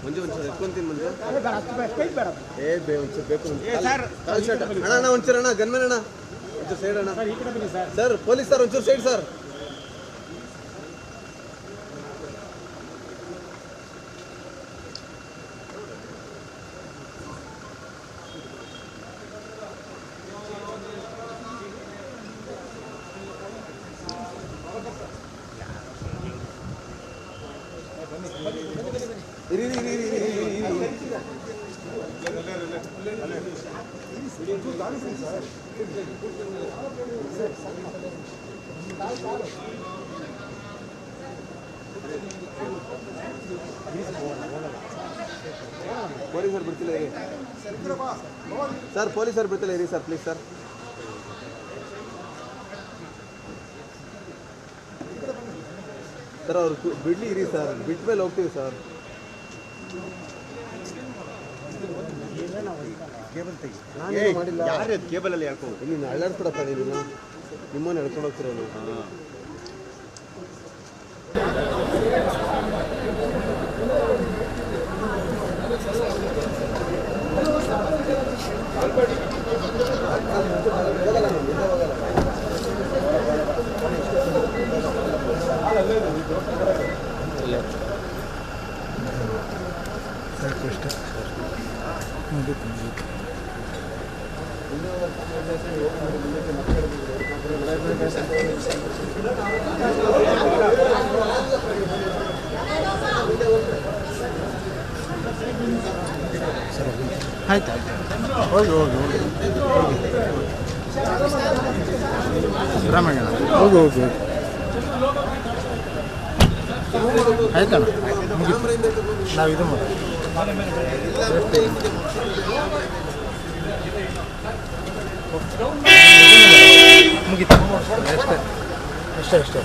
ಮುಂಜೆ ಒಂಚೂರು ಎತ್ಕೊಂತೀನಿ ಮುಂಜೆ ಬೇಕು ಅಣ್ಣ ಒಂಚೂರು ಅಣ್ಣ ಗನ್ಮನ್ ಅಣ್ಣ ಒಂಚೂರು ಸೈಡ್ ಅಣ್ಣ ಸರ್ ಪೊಲೀಸ್ ಸರ್ ಒಂಚೂರು ಸೈಡ್ ಸರ್ ಪೊಲೀಸರು ಬಿಡ್ತಿಲ್ಲ ಇರಿ ಸರ್ ಪೊಲೀಸರು ಬಿಡ್ತಿಲ್ಲ ಇರಿ ಸರ್ ಪ್ಲೀಸ್ ಸರ್ ಸರ್ ಅವ್ರು ಬಿಡ್ಲಿ ಇರಿ ಸರ್ ಬಿಟ್ಟ ಮೇಲೆ ಹೋಗ್ತೀವಿ ಸರ್ ನಾನೇನು ಮಾಡಿಲ್ಲ ಯಾರು ಕೇಬಲಲ್ಲಿ ಹೇಳ್ಕೊ ನೀನು ಅಳ್ಳಾಡ್ಸ್ಬಿಡಪ್ಪ ನೀನು ನಿಮ್ಮನ್ನು ಹೇಳ್ಕೊಂಡು ಹೋಗ್ತಿರೋದು ಆಯ್ತು ಹೋಗಿ ಹೋಗಿ ಹೋಗಿ ರಾಮಯ್ಯ ಹೋಗಿ ಹೋಗಿ ಆಯ್ತಣ್ಣ ನಾವು ಇದು ಮಾಡಿ ಮುಗೀತು ಅಷ್ಟೇ ಅಷ್ಟೇ ಅಷ್ಟೇ